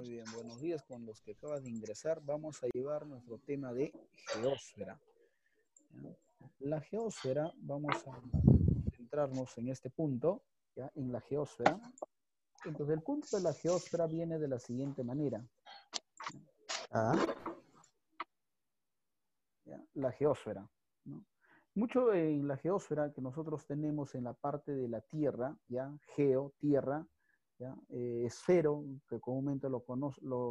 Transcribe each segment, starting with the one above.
Muy bien, buenos días con los que acaban de ingresar. Vamos a llevar nuestro tema de geósfera. ¿Ya? La geósfera, vamos a centrarnos en este punto, ¿ya? En la geósfera. Entonces, el punto de la geósfera viene de la siguiente manera. Ah, ¿Ya? La geósfera, ¿no? Mucho en la geósfera que nosotros tenemos en la parte de la Tierra, ¿ya? Geo, tierra, ¿ya? Esfero, que comúnmente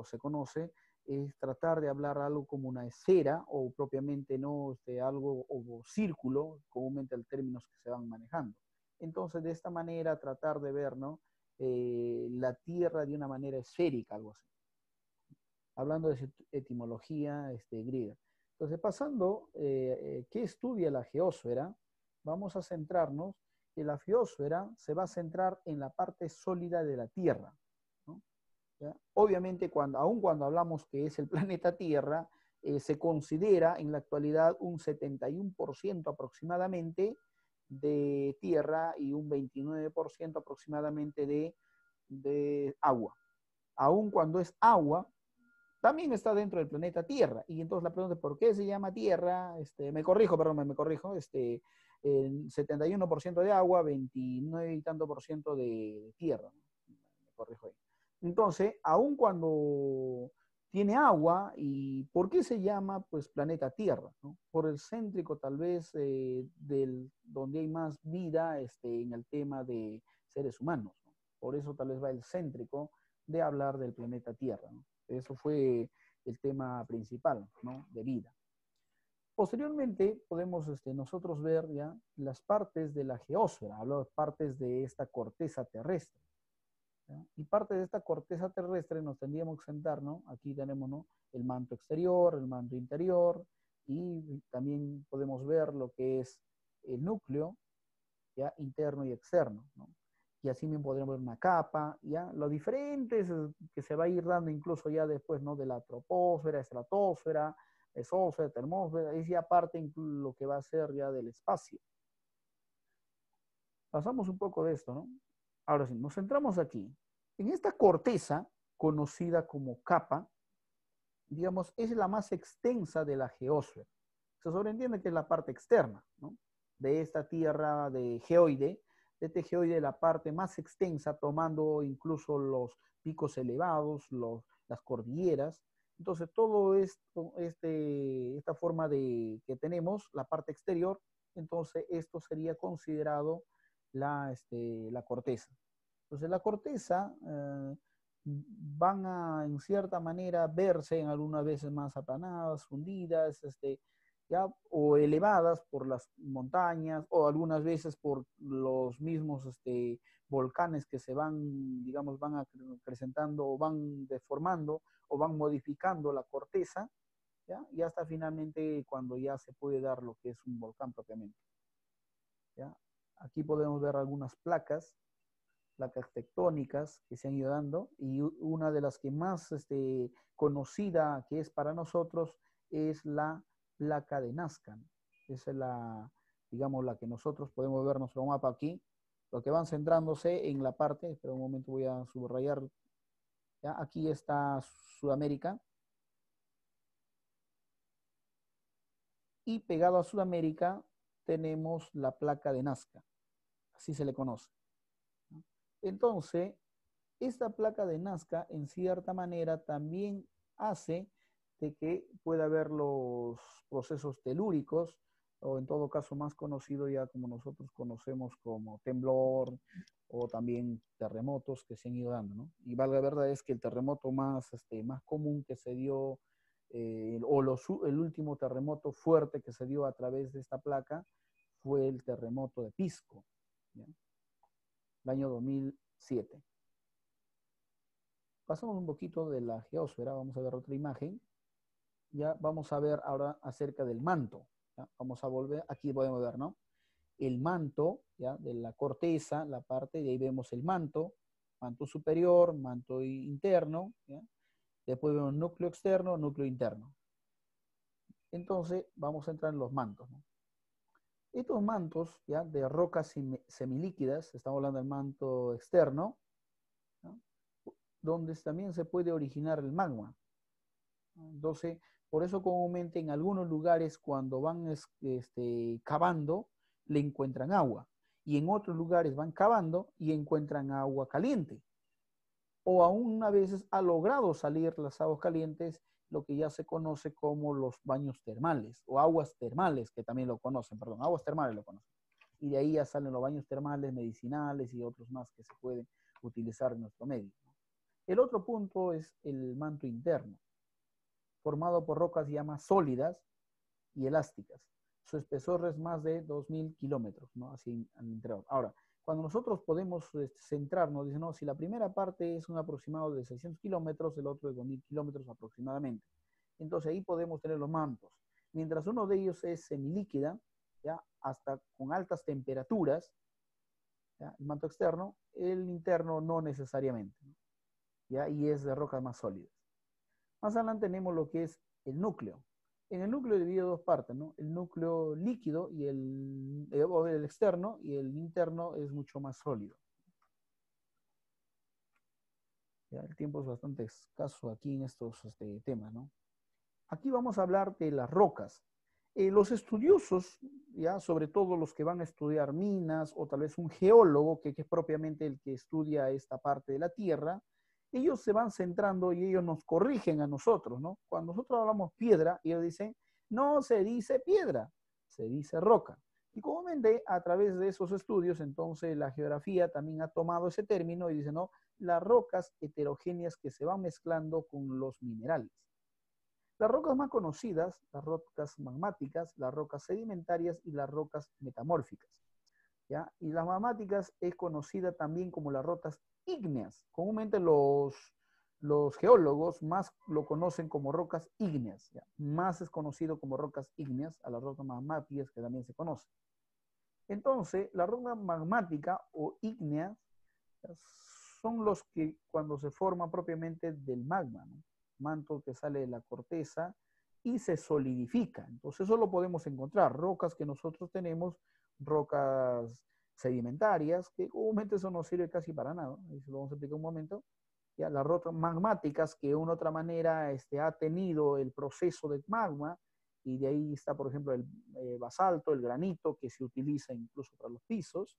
se conoce, es tratar de hablar algo como una esfera o propiamente no algo o círculo, comúnmente el términos que se van manejando. Entonces, de esta manera, tratar de ver, ¿no? La Tierra de una manera esférica, algo así. Hablando de etimología griega. Entonces, pasando, ¿qué estudia la geósfera? Vamos a centrarnos que la geósfera se va a centrar en la parte sólida de la Tierra, ¿no? ¿Ya? Obviamente, aun cuando hablamos que es el planeta Tierra, se considera en la actualidad un 71% aproximadamente de tierra y un 29% aproximadamente de agua. Aun cuando es agua, también está dentro del planeta Tierra. Y entonces la pregunta es, ¿por qué se llama Tierra? Me corrijo, perdón, me corrijo. El 71% de agua, 29 y tanto por ciento de tierra, ¿no? Me corrijo ahí. Entonces, aun cuando tiene agua, ¿y por qué se llama pues planeta Tierra? ¿No? Por el céntrico tal vez donde hay más vida en el tema de seres humanos, ¿no? Por eso tal vez va el céntrico de hablar del planeta Tierra, ¿no? Eso fue el tema principal, ¿no? De vida. Posteriormente podemos nosotros ver ya las partes de la geósfera, hablo de partes de esta corteza terrestre. ¿Ya? Y parte de esta corteza terrestre nos tendríamos que sentar, ¿no? Aquí tenemos, ¿no? El manto exterior, el manto interior, y también podemos ver lo que es el núcleo, ¿ya? Interno y externo, ¿no? Y así bien podremos ver una capa, ¿ya? Lo diferentes que se va a ir dando incluso ya después, ¿no? De la troposfera, estratosfera, mesósfera, termósfera, es ya parte lo que va a ser ya del espacio. Pasamos un poco de esto, ¿no? Ahora sí, nos centramos aquí. En esta corteza, conocida como capa, digamos, es la más extensa de la geósfera. Se sobreentiende que es la parte externa, ¿no? De esta tierra de geoide, de este geoide la parte más extensa, tomando incluso los picos elevados, las cordilleras. Entonces, todo esto, esta forma que tenemos, la parte exterior, entonces esto sería considerado la corteza. Entonces, la corteza van a, en cierta manera, verse en algunas veces más aplanadas, hundidas, ¿ya? O elevadas por las montañas, o algunas veces por los mismos volcanes que se van, digamos, van acrecentando, o van deformando, o van modificando la corteza, ¿ya? Y hasta finalmente cuando ya se puede dar lo que es un volcán propiamente, ¿ya? Aquí podemos ver algunas placas tectónicas que se han ido dando, y una de las que más conocida que es para nosotros es la placa de Nazca. Esa es digamos, la que nosotros podemos ver nuestro mapa aquí, lo que van centrándose en la parte, espera un momento, voy a subrayar, ¿ya? Aquí está Sudamérica, y pegado a Sudamérica tenemos la placa de Nazca, así se le conoce, ¿no? Entonces, esta placa de Nazca, en cierta manera, también hace de que pueda haber los procesos telúricos, o en todo caso más conocido ya como nosotros conocemos como temblor, o también terremotos que se han ido dando, ¿no? Y valga la verdad es que el terremoto más común que se dio, el último terremoto fuerte que se dio a través de esta placa, fue el terremoto de Pisco, ¿ya? El año 2007. Pasamos un poquito de la geósfera, vamos a ver otra imagen. Ya vamos a ver ahora acerca del manto, ¿ya? Vamos a volver, aquí podemos ver, ¿no? El manto, ¿ya? De la corteza, la parte, de ahí vemos el manto, manto superior, manto interno, ¿ya? Después vemos núcleo externo, núcleo interno. Entonces vamos a entrar en los mantos, ¿no? Estos mantos, ¿ya? De rocas semilíquidas, estamos hablando del manto externo, ¿no? donde también se puede originar el magma. Entonces, por eso comúnmente en algunos lugares cuando van cavando, le encuentran agua. Y en otros lugares van cavando y encuentran agua caliente. O aún a veces ha logrado salir las aguas calientes, lo que ya se conoce como los baños termales, o aguas termales, que también lo conocen, perdón, aguas termales lo conocen. Y de ahí ya salen los baños termales, medicinales y otros más que se pueden utilizar en nuestro medio. El otro punto es el manto interno, formado por rocas llamas sólidas y elásticas. Su espesor es más de 2000 kilómetros, ¿no? Así al interior. Ahora, cuando nosotros podemos centrarnos, dicen, no, si la primera parte es un aproximado de 600 kilómetros, el otro de 2000 kilómetros aproximadamente. Entonces ahí podemos tener los mantos. Mientras uno de ellos es semilíquida, ¿ya? Hasta con altas temperaturas, ¿ya? El manto externo, el interno no necesariamente, ¿no? ¿Ya? Y es de rocas más sólidas. Más adelante tenemos lo que es el núcleo. En el núcleo dividido dos partes, ¿no? El núcleo líquido y el externo, y el interno es mucho más sólido. Ya, el tiempo es bastante escaso aquí en estos temas, ¿no? Aquí vamos a hablar de las rocas. Los estudiosos, ya, sobre todo los que van a estudiar minas, o tal vez un geólogo, que es propiamente el que estudia esta parte de la Tierra, ellos se van centrando y ellos nos corrigen a nosotros, ¿no? Cuando nosotros hablamos piedra, ellos dicen, no se dice piedra, se dice roca. Y comúnmente a través de esos estudios, entonces la geografía también ha tomado ese término y dice, no, las rocas heterogéneas que se van mezclando con los minerales. Las rocas más conocidas, las rocas magmáticas, las rocas sedimentarias y las rocas metamórficas. ¿Ya? Y las magmáticas es conocida también como las rocas ígneas. Comúnmente los geólogos más lo conocen como rocas ígneas. ¿Ya? Más es conocido como rocas ígneas a las rocas magmáticas que también se conocen. Entonces, la roca magmática o ígnea son los que cuando se forman propiamente del magma, ¿no? Manto que sale de la corteza y se solidifica. Entonces eso lo podemos encontrar. Rocas que nosotros tenemos, rocas sedimentarias, que comúnmente eso no sirve casi para nada. Eso lo vamos a explicar un momento. Ya, las rocas magmáticas que de una u otra manera ha tenido el proceso de magma, y de ahí está, por ejemplo, el basalto, el granito, que se utiliza incluso para los pisos.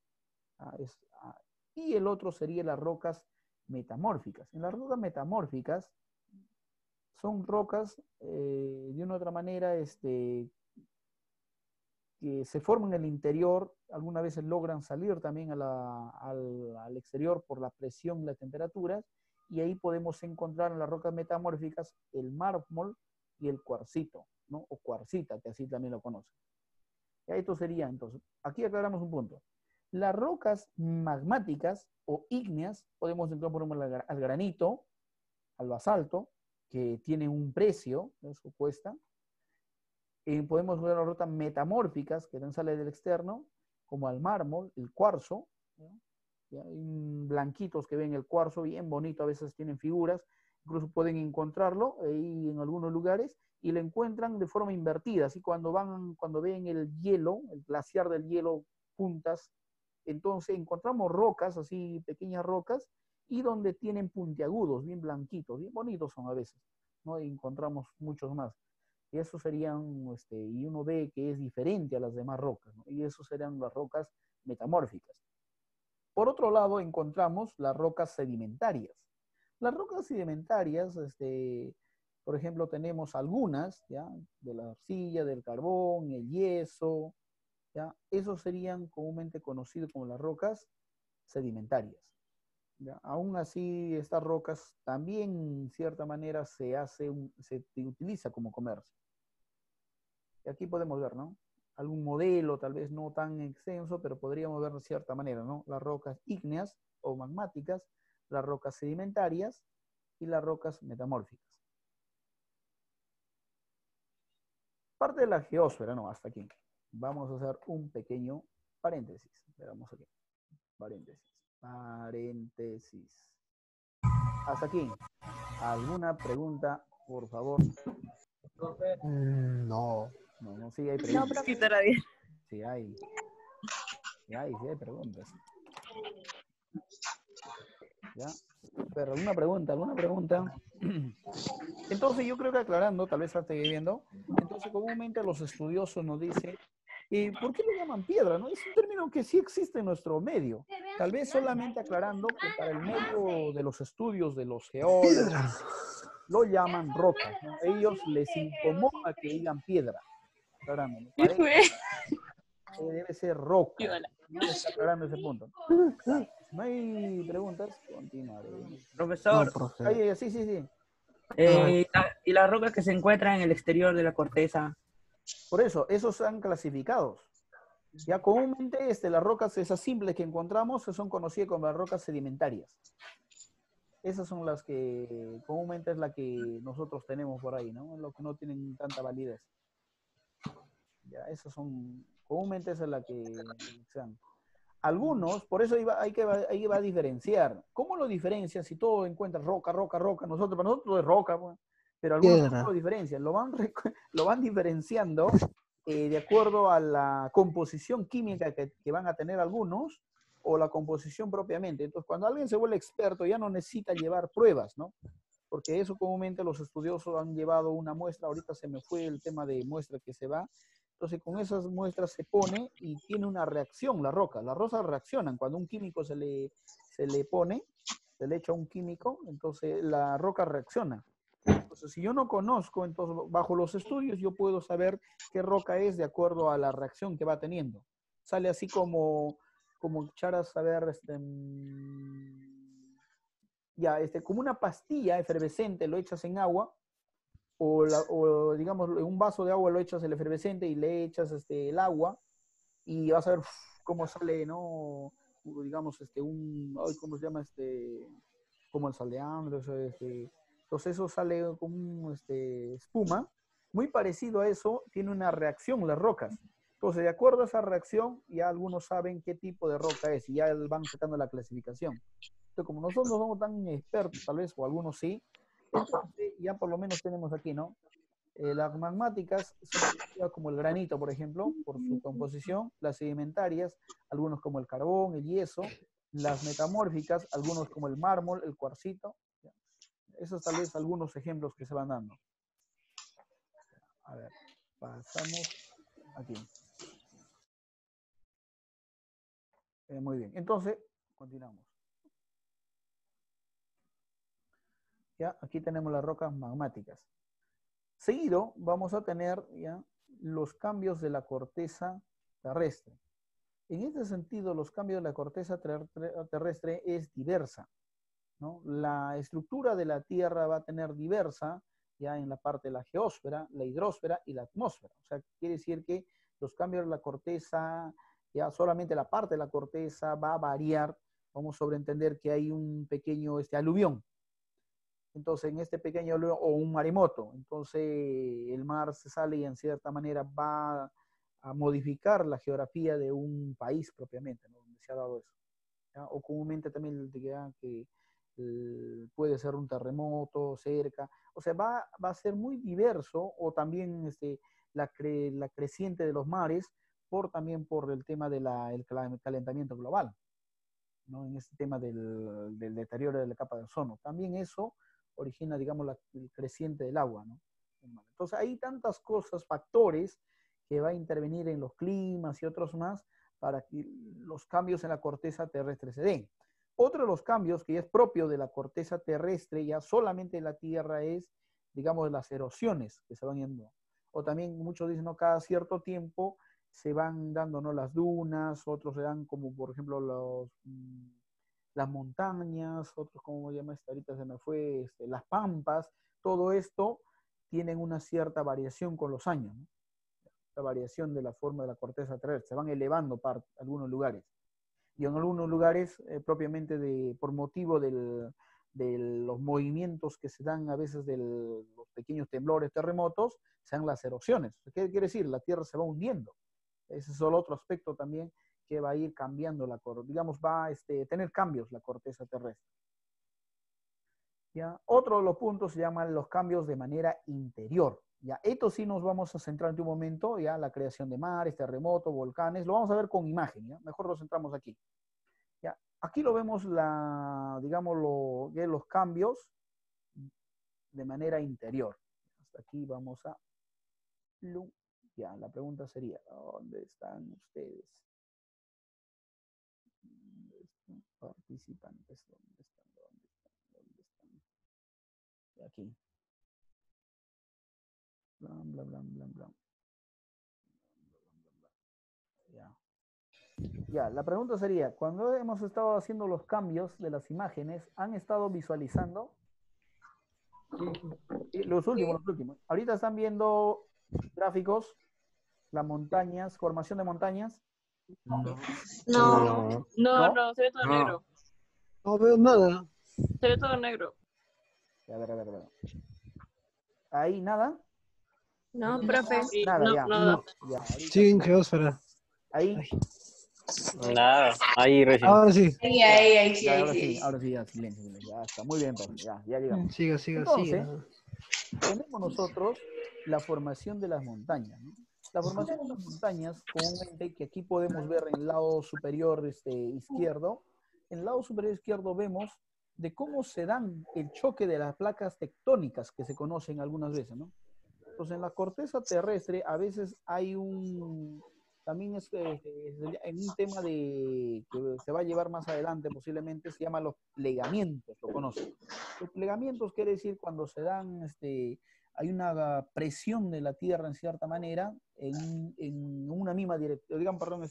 Y el otro sería las rocas metamórficas. En las rocas metamórficas son rocas, de una u otra manera, que se forman en el interior, algunas veces logran salir también al exterior por la presión y las temperaturas, y ahí podemos encontrar en las rocas metamórficas el mármol y el cuarcito, ¿no? O cuarcita, que así también lo conocen. Esto sería, entonces, aquí aclaramos un punto. Las rocas magmáticas o ígneas, podemos encontrar por ejemplo al granito, al basalto, que tiene un precio, eso cuesta. Podemos ver las rocas metamórficas, que también sale del externo, como al mármol, el cuarzo, ¿ya? Hay blanquitos que ven el cuarzo bien bonito, a veces tienen figuras, incluso pueden encontrarlo ahí en algunos lugares, y lo encuentran de forma invertida, así cuando ven el hielo, el glaciar del hielo, puntas, entonces encontramos rocas, así pequeñas rocas, y donde tienen puntiagudos, bien blanquitos, bien bonitos son a veces, ¿no? Y encontramos muchos más. Y eso serían, y uno ve que es diferente a las demás rocas, ¿no? Y eso serían las rocas metamórficas. Por otro lado, encontramos las rocas sedimentarias. Las rocas sedimentarias, por ejemplo, tenemos algunas, ¿ya? De la arcilla, del carbón, el yeso, ¿ya? Esos serían comúnmente conocidos como las rocas sedimentarias. ¿Ya? Aún así, estas rocas también, en cierta manera, se utiliza como comercio. Y aquí podemos ver, ¿no? Algún modelo, tal vez no tan extenso, pero podríamos ver de cierta manera, ¿no? Las rocas ígneas o magmáticas, las rocas sedimentarias y las rocas metamórficas. Parte de la geósfera, no, hasta aquí. Vamos a hacer un pequeño paréntesis. Veamos aquí. Paréntesis. Hasta aquí. ¿Alguna pregunta, por favor? No. No, sí hay No, preguntas. sí, todavía. Sí hay preguntas. ¿Ya? Pero alguna pregunta, alguna pregunta. Entonces yo creo que aclarando, tal vez esté viendo, entonces comúnmente los estudiosos nos dicen, ¿por qué lo llaman piedra? ¿No? Es un término que sí existe en nuestro medio. Tal vez solamente aclarando que para el medio de los estudios de los geólogos Piedra. lo llaman rocas, ¿no? Ellos les incomoda que digan piedra. Aclarando, ¿no? ¿Qué Para ellos fue? debe ser roca. Hola. ¿No? Está aclarando ese punto. Ya, si no hay preguntas, continuaré. No, Profesor, profe. Sí, sí, sí. ¿y las rocas que se encuentran en el exterior de la corteza? Por eso, esos están clasificados. Ya comúnmente las rocas, esas simples que encontramos, son conocidas como las rocas sedimentarias. Esas son las que comúnmente es la que nosotros tenemos por ahí, ¿no? Lo que no tienen tanta validez. Ya, esas son, comúnmente esa es la que sean. Algunos, por eso ahí va a diferenciar. ¿Cómo lo diferencian si todo encuentra roca, roca, roca? Nosotros, para nosotros es roca, pues. Pero algunos ¿cómo Piedra. lo diferencian? Lo van diferenciando de acuerdo a la composición química que van a tener algunos o la composición propiamente. Entonces, cuando alguien se vuelve experto, ya no necesita llevar pruebas, ¿no? Porque eso comúnmente los estudiosos han llevado una muestra, ahorita se me fue el tema de muestra que se va, entonces con esas muestras se pone y tiene una reacción la roca. Las rocas reaccionan cuando un químico se le pone, se le echa un químico, entonces la roca reacciona. Entonces, si yo no conozco, entonces bajo los estudios yo puedo saber qué roca es de acuerdo a la reacción que va teniendo. Sale así como charas, a ver, ya, como una pastilla efervescente, lo echas en agua, o digamos, en un vaso de agua lo echas el efervescente y le echas el agua, y vas a ver cómo sale, ¿no? Digamos, ¿cómo se llama? Como el saldeán, entonces eso sale como espuma, muy parecido a eso, tiene una reacción las rocas. Entonces, de acuerdo a esa reacción, ya algunos saben qué tipo de roca es y ya van sacando la clasificación. Entonces, como nosotros no somos tan expertos, tal vez, o algunos sí, entonces ya por lo menos tenemos aquí, ¿no? Las magmáticas son conocidas como el granito, por ejemplo, por su composición, las sedimentarias, algunos como el carbón, el yeso, las metamórficas, algunos como el mármol, el cuarcito. ¿Ya? Esos tal vez algunos ejemplos que se van dando. A ver, pasamos aquí. Muy bien, entonces, continuamos. ¿Ya? Aquí tenemos las rocas magmáticas. Seguido vamos a tener ya los cambios de la corteza terrestre. En este sentido, los cambios de la corteza terrestre es diversa, ¿no? La estructura de la Tierra va a tener diversa ya en la parte de la geósfera, la hidrosfera y la atmósfera. O sea, quiere decir que los cambios de la corteza, ya solamente la parte de la corteza va a variar. Vamos a sobreentender que hay un pequeño aluvión. Entonces, en este pequeño aluvión, o un maremoto, entonces el mar se sale y en cierta manera va a modificar la geografía de un país propiamente, ¿no? Donde se ha dado eso. ¿Ya? O comúnmente también dirán que puede ser un terremoto cerca, o sea, va a ser muy diverso, o también la creciente de los mares, también por el tema del calentamiento global, ¿no? En este tema del deterioro de la capa de ozono. También eso origina, digamos, el creciente del agua, ¿no? Entonces hay tantas cosas, factores que va a intervenir en los climas y otros más para que los cambios en la corteza terrestre se den. Otro de los cambios que es propio de la corteza terrestre, ya solamente en la Tierra, es, digamos, las erosiones que se van yendo. O también muchos dicen, ¿no? Cada cierto tiempo se van dando, ¿no? Las dunas, otros se dan como, por ejemplo, las montañas, otros, como se llama ahorita se me fue, las pampas, todo esto tienen una cierta variación con los años, ¿no? La variación de la forma de la corteza terrestre, se van elevando algunos lugares. Y en algunos lugares, propiamente por motivo de los movimientos que se dan a veces de los pequeños temblores, terremotos, se dan las erosiones. ¿Qué quiere decir? La tierra se va hundiendo. Ese es solo otro aspecto también que va a ir cambiando digamos, va a tener cambios la corteza terrestre. ¿Ya? Otro de los puntos se llaman los cambios de manera interior. ¿Ya? Esto sí nos vamos a centrar en un momento, ya la creación de mares, terremotos, volcanes, lo vamos a ver con imagen, ¿ya? Mejor lo centramos aquí. ¿Ya? Aquí lo vemos, digamos, los cambios de manera interior. Hasta aquí vamos a... Ya, la pregunta sería, ¿dónde están ustedes? ¿Dónde están participantes? ¿Dónde están? ¿Dónde están? ¿Dónde están? Aquí. Blan, blan, blan, blan, blan. Ya. Ya, la pregunta sería, cuando hemos estado haciendo los cambios de las imágenes, ¿han estado visualizando? Los últimos. Ahorita están viendo gráficos, las montañas, formación de montañas. No. No, ¿No? Se ve todo No. negro. no veo nada. Se ve todo negro. A ver. Ahí nada. No, profe. Nada, ya. Nada. Ya, ahorita Sí, en geósfera. ahí. Nada, ahí recién. Ahora sí. Ya, ahora sí, ya, silencio. Ya está, muy bien, entonces, ya llegamos. Siga. Entonces, tenemos nosotros la formación de las montañas, ¿no? La formación de las montañas, comúnmente, que aquí podemos ver en el lado superior izquierdo, en el lado superior izquierdo vemos de cómo se dan el choque de las placas tectónicas que se conocen algunas veces, ¿no? Entonces, en la corteza terrestre a veces hay también en un tema que se va a llevar más adelante posiblemente, se llama los plegamientos, lo conocen. Los plegamientos quiere decir cuando se dan, hay una presión de la Tierra en cierta manera, en una misma dirección, digamos, perdón,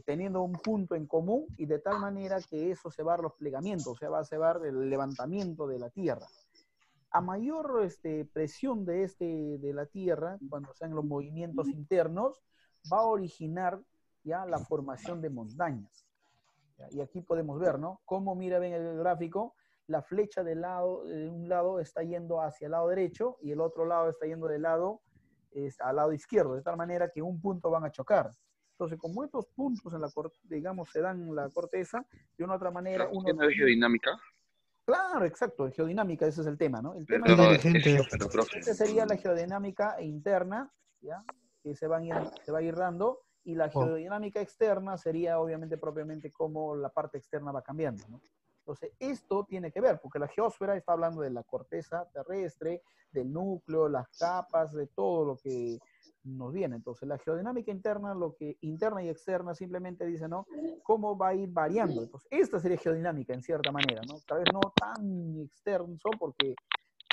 teniendo un punto en común y de tal manera que eso se va a dar los plegamientos, o sea, va a llevar el levantamiento de la Tierra. A mayor presión de la Tierra, cuando sean los movimientos internos, va a originar ya la formación de montañas. ¿Ya? Y aquí podemos ver, ¿no? Cómo, mira, ven el gráfico, la flecha de un lado está yendo hacia el lado derecho y el otro lado está yendo al lado izquierdo, de tal manera que un punto van a chocar. Entonces, como estos puntos digamos, se dan en la corteza, de una u otra manera... ¿Tiene de geodinámica? Claro, exacto, geodinámica, ese es el tema, ¿no? El tema Inteligente. sería la geodinámica interna, ¿ya? Que se va a ir dando, y la geodinámica externa sería obviamente propiamente cómo la parte externa va cambiando, ¿no? Entonces, esto tiene que ver, porque la geósfera está hablando de la corteza terrestre, del núcleo, las capas, de todo lo que nos viene. Entonces, la geodinámica interna, interna y externa simplemente dice, ¿no? Cómo va a ir variando. Entonces, esta sería geodinámica en cierta manera, ¿no? Tal vez no tan extenso, porque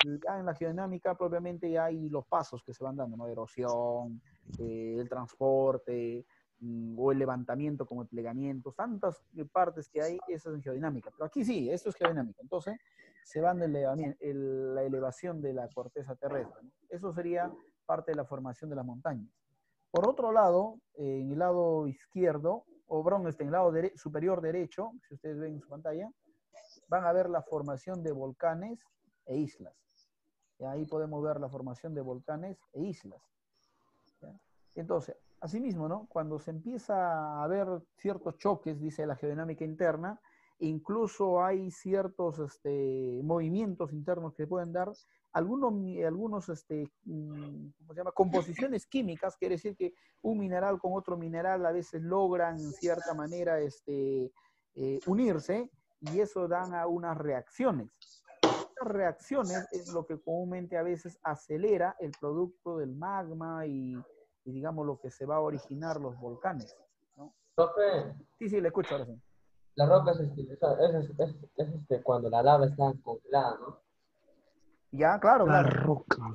ya en la geodinámica propiamente ya hay los pasos que se van dando, ¿no? Erosión, el transporte, o el levantamiento como el plegamiento, tantas partes que hay, eso es en geodinámica. Pero aquí sí, esto es geodinámica. Entonces, se van de la elevación de la corteza terrestre, ¿no? Eso sería parte de la formación de las montañas. Por otro lado, en el lado izquierdo, en el lado superior derecho, si ustedes ven en su pantalla, van a ver la formación de volcanes e islas. Y ahí podemos ver la formación de volcanes e islas. ¿Ya? Entonces, asimismo, ¿no? Cuando se empieza a ver ciertos choques, dice la geodinámica interna, incluso hay ciertos movimientos internos que pueden dar algunos ¿cómo se llama? Composiciones químicas, quiere decir que un mineral con otro mineral a veces logran en cierta manera unirse, y eso dan a unas reacciones. Estas reacciones es lo que comúnmente a veces acelera el producto del magma y digamos lo que se va a originar los volcanes, ¿no? Profe, Sí, le escucho ahora sí. la roca es cuando la lava está congelada, ¿no? Ya, claro, La claro. roca.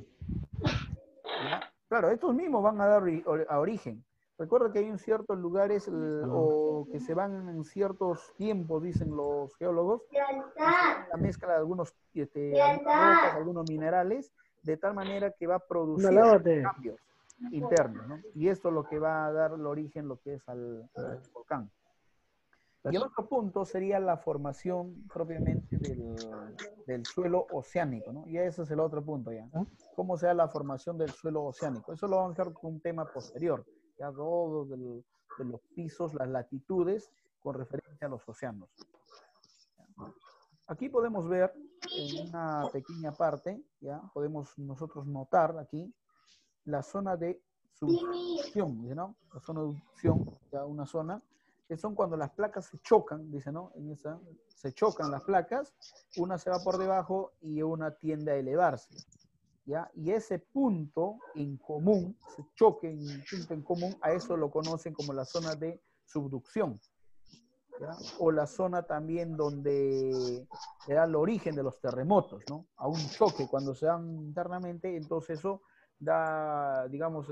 ¿Ya? Claro, estos mismos van a dar a origen. Recuerda que hay en ciertos lugares o que se van en ciertos tiempos, dicen los geólogos, la mezcla de algunas rocas, algunos minerales, de tal manera que va a producir cambios internos, ¿no? Y esto es lo que va a dar el origen, lo que es al volcán. Y el otro punto sería la formación propiamente del suelo oceánico, ¿no? Y ese es el otro punto ya. ¿Cómo sea la formación del suelo oceánico? Eso lo vamos a dejar con un tema posterior, ya todo de los pisos, las latitudes con referencia a los océanos. Aquí podemos ver en una pequeña parte, ya podemos nosotros notar aquí la zona de subducción, ¿no? La zona de subducción, ya una zona que son cuando las placas se chocan, dice, ¿no? Se chocan las placas, una se va por debajo y una tiende a elevarse, ¿ya? Y ese punto en común, ese choque en punto en común, a eso lo conocen como la zona de subducción, ¿ya? O la zona también donde era el origen de los terremotos, ¿no? A un choque cuando se dan internamente, entonces eso da, digamos,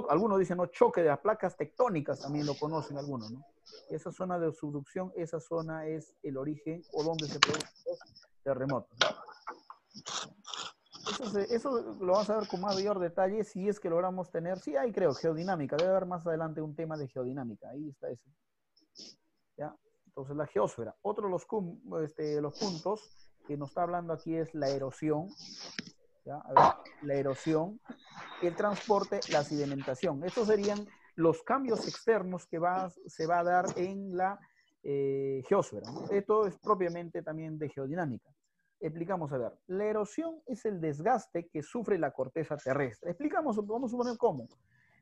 algunos dicen, ¿no? Choque de las placas tectónicas, también lo conocen algunos, ¿no? Esa zona de subducción, esa zona es el origen o donde se producen los terremotos, ¿no? Eso lo vamos a ver con mayor detalle si es que logramos tener, sí hay creo, geodinámica, debe haber más adelante un tema de geodinámica, ahí está ese. ¿Ya? Entonces la geósfera. Otro de los puntos que nos está hablando aquí es la erosión, ¿ya? A ver, la erosión, el transporte, la sedimentación. Estos serían los cambios externos que se va a dar en la geósfera, ¿no? Esto es propiamente también de geodinámica. Explicamos, a ver, la erosión es el desgaste que sufre la corteza terrestre. Explicamos, vamos a suponer cómo.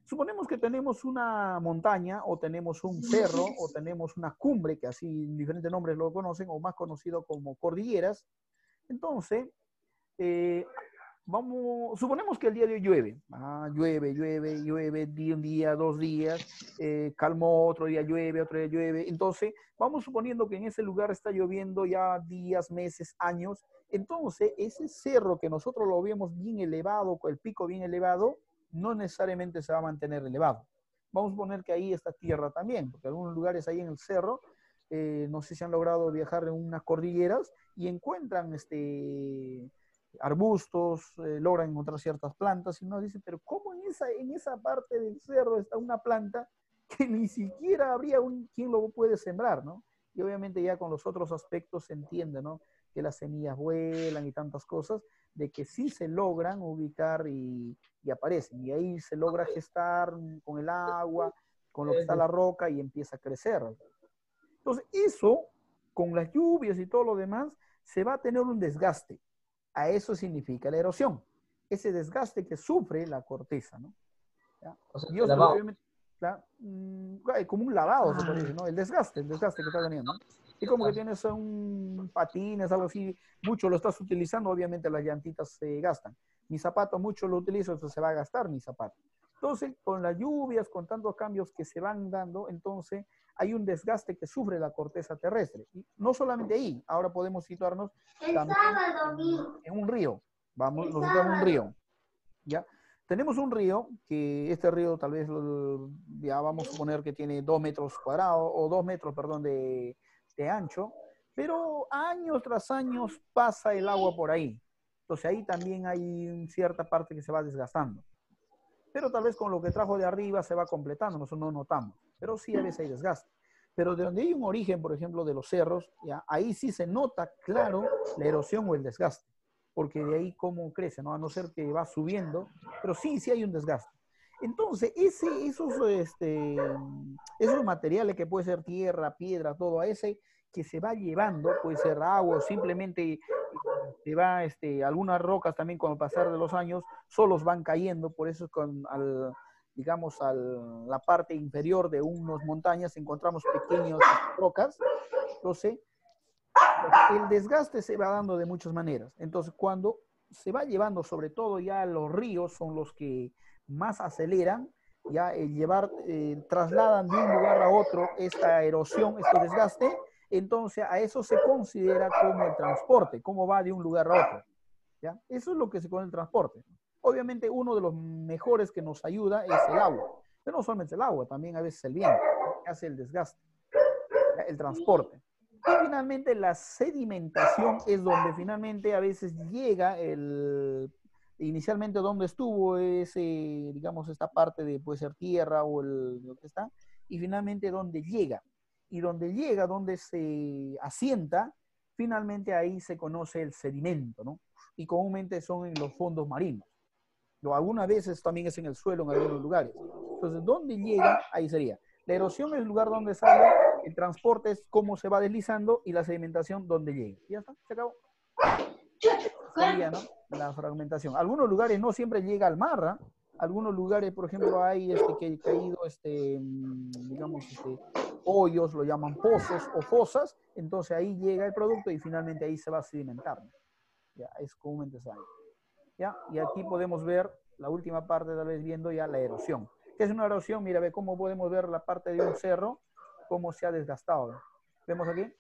Suponemos que tenemos una montaña, o tenemos un cerro, o tenemos una cumbre, que así diferentes nombres lo conocen, o más conocido como cordilleras. Entonces, suponemos que el día de hoy llueve. Llueve, un día, 2 días, calmó, otro día llueve. Entonces, vamos suponiendo que en ese lugar está lloviendo ya días, meses, años. Entonces, ese cerro que nosotros lo vemos bien elevado, con el pico bien elevado, no necesariamente se va a mantener elevado. Vamos a suponer que ahí está tierra también, porque algunos lugares ahí en el cerro, no sé si han logrado viajar en unas cordilleras y encuentran arbustos, logran encontrar ciertas plantas y uno dice, pero ¿cómo en esa parte del cerro está una planta que ni siquiera habría quien lo puede sembrar, ¿no? Y obviamente ya con los otros aspectos se entiende, ¿no? Que las semillas vuelan y tantas cosas, de que sí se logran ubicar y aparecen. Y ahí se logra gestar con el agua, con lo que está la roca y empieza a crecer. Entonces eso, con las lluvias y todo lo demás, se va a tener un desgaste. A eso significa la erosión. Ese desgaste que sufre la corteza, ¿no? ¿Ya? O sea, Dios, lavado. obviamente, como un lavado, se parece, ¿no? El desgaste que está teniendo, ¿no? Y como que tienes un patines, algo así, mucho lo estás utilizando, obviamente las llantitas se gastan. Mi zapato mucho lo utilizo, entonces se va a gastar mi zapato. Entonces, con las lluvias, con tantos cambios que se van dando, entonces hay un desgaste que sufre la corteza terrestre. Y no solamente ahí, ahora podemos situarnos también en un río. Nos situamos en un río, ¿ya? Tenemos un río, que este río tal vez ya vamos a suponer que tiene 2 metros cuadrados, o 2 metros, perdón, de ancho, pero años tras años pasa el agua por ahí. Entonces ahí también hay cierta parte que se va desgastando. Pero tal vez con lo que trajo de arriba se va completando, nosotros no notamos. Pero sí a veces hay desgaste. Pero de donde hay un origen, por ejemplo, de los cerros, ya, ahí sí se nota claro la erosión o el desgaste. Porque de ahí cómo crece, ¿no? A no ser que va subiendo, pero sí hay un desgaste. Entonces, esos materiales que puede ser tierra, piedra, todo a ese que se va llevando, puede ser agua, o simplemente se va, algunas rocas también con el pasar de los años, solos van cayendo, por eso digamos, la parte inferior de unas montañas encontramos pequeñas rocas. Entonces, el desgaste se va dando de muchas maneras. Entonces, cuando se va llevando, sobre todo ya los ríos son los que más aceleran, ya trasladan de un lugar a otro esta erosión, este desgaste, entonces a eso se considera como el transporte, cómo va de un lugar a otro. ¿Ya? Eso es lo que se conoce el transporte. Obviamente uno de los mejores que nos ayuda es el agua, pero no solamente el agua, también a veces el viento, que hace el desgaste, el transporte. Y finalmente la sedimentación es donde finalmente a veces llega inicialmente donde estuvo digamos, esta parte de, puede ser tierra o lo que está, y finalmente donde llega. Y donde se asienta, finalmente ahí se conoce el sedimento, ¿no? Y comúnmente son en los fondos marinos. O algunas veces también es en el suelo en algunos lugares. Entonces, ¿dónde llega? Ahí sería. La erosión es el lugar donde sale, el transporte es cómo se va deslizando y la sedimentación donde llega. Y ya está, se acabó. Sería, ¿no? La fragmentación. Algunos lugares no siempre llega al mar, ¿eh? Algunos lugares, por ejemplo, hay que ha caído, digamos, hoyos, lo llaman pozos o fosas, entonces ahí llega el producto y finalmente ahí se va a sedimentar, ¿no? Ya, es comúnmente sabe. ¿Ya? Y aquí podemos ver la última parte, tal vez viendo ya la erosión. ¿Qué es una erosión? Mira, ve cómo podemos ver la parte de un cerro, cómo se ha desgastado. ¿Vemos aquí?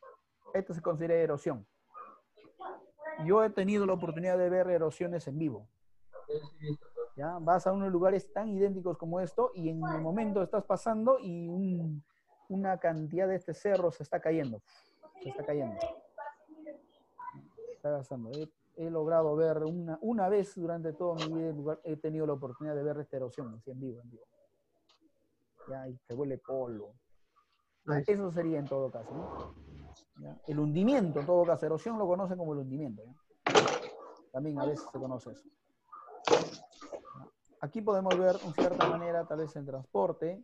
Esto se considera erosión. Yo he tenido la oportunidad de ver erosiones en vivo. ¿Ya? Vas a unos lugares tan idénticos como esto y en el momento estás pasando y una cantidad de este cerro se está cayendo. Se está cayendo. Está gastando. He logrado ver una vez durante toda mi vida, he tenido la oportunidad de ver esta erosión así en vivo. Ya, y se vuelve polvo. Nice. Eso sería en todo caso, ¿no? ¿Ya? El hundimiento, en todo caso, erosión lo conocen como el hundimiento. ¿Ya? También a veces se conoce eso. ¿Ya? Aquí podemos ver, en cierta manera, tal vez el transporte.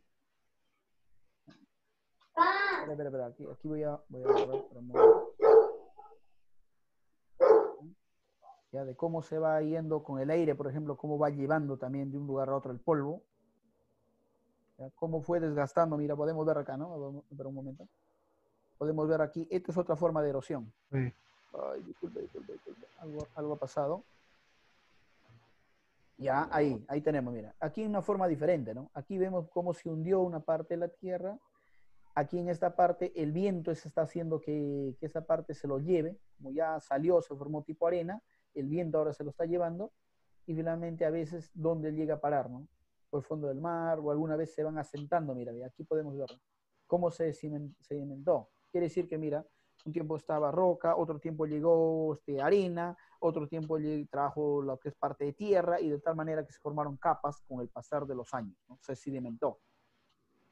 Espera, aquí voy a borrar para un momento. ¿Ya? De cómo se va yendo con el aire, por ejemplo, cómo va llevando también de un lugar a otro el polvo. ¿Ya? Cómo fue desgastando, mira, podemos ver acá, ¿no? Espera un momento. Podemos ver aquí, esta es otra forma de erosión. Sí. Ay, disculpe. Algo ha pasado. Ya, ahí tenemos, mira. Aquí una forma diferente, ¿no? Aquí vemos cómo se hundió una parte de la tierra. Aquí en esta parte el viento se está haciendo que esa parte se lo lleve. Como ya salió, se formó tipo arena, el viento ahora se lo está llevando. Y finalmente a veces, ¿dónde llega a parar, no? Por el fondo del mar o alguna vez se van asentando, mira, aquí podemos ver cómo se sedimentó. Quiere decir que, mira, un tiempo estaba roca, otro tiempo llegó arena, otro tiempo trajo lo que es parte de tierra y de tal manera que se formaron capas con el pasar de los años, ¿no? Se sedimentó.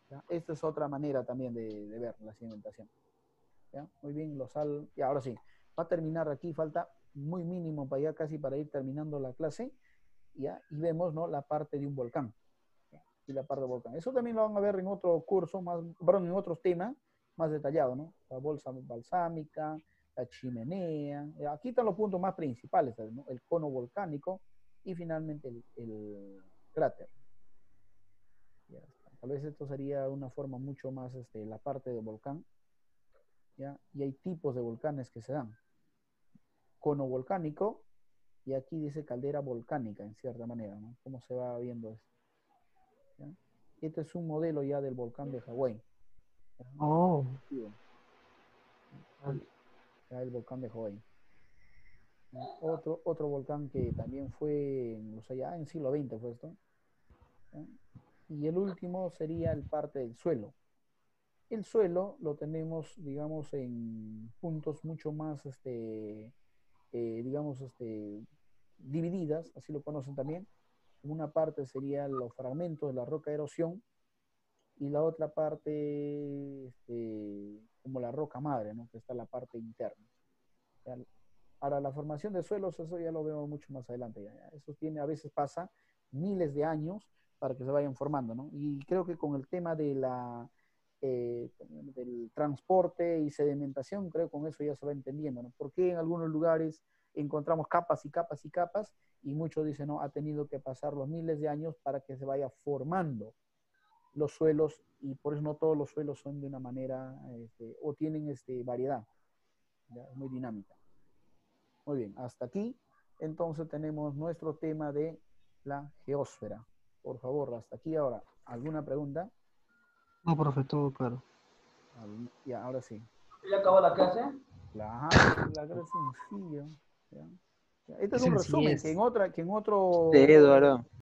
¿Ya? Esta es otra manera también de ver la sedimentación. ¿Ya? Muy bien, y ahora sí, va a terminar aquí, falta muy mínimo para allá casi para ir terminando la clase, ¿ya? Y vemos, ¿no? La parte de un volcán. ¿Ya? Y la parte del volcán. Eso también lo van a ver en otro curso, en otros temas más detallados, ¿no? La bolsa balsámica, la chimenea. Aquí están los puntos más principales, ¿no? El cono volcánico y finalmente el cráter. Ya está. Tal vez esto sería una forma mucho más, la parte del volcán. ¿Ya? Y hay tipos de volcanes que se dan. Cono volcánico, y aquí dice caldera volcánica, en cierta manera, ¿no? ¿Cómo se va viendo esto? ¿Ya? Este es un modelo ya del volcán de Hawái. Oh. Ya el volcán de Hawái. Otro volcán que también fue, ya en siglo XX fue esto. ¿Ya? Y el último sería el parte del suelo. El suelo lo tenemos, digamos, en puntos mucho más, digamos, divididas, así lo conocen también. Una parte sería los fragmentos de la roca de erosión y la otra parte, como la roca madre, ¿no? Que está la parte interna. ¿Ya? Ahora, la formación de suelos, eso ya lo vemos mucho más adelante. ¿Ya? Eso a veces pasa miles de años para que se vayan formando, ¿no? Y creo que con el tema de del transporte y sedimentación, creo que con eso ya se va entendiendo, ¿no? Porque en algunos lugares encontramos capas y capas y capas y muchos dicen, no, ha tenido que pasar los miles de años para que se vaya formando los suelos y por eso no todos los suelos son de una manera o tienen variedad, ¿ya? Es muy dinámica. Muy bien, hasta aquí entonces tenemos nuestro tema de la geósfera. Por favor, hasta aquí ahora, ¿alguna pregunta? No, profe, todo claro. Ya, ahora sí. ¿Ya acabó la clase? Claro, la clase sencilla. ¿Ya? Este es un resumen, que en otro... Sí, Eduardo.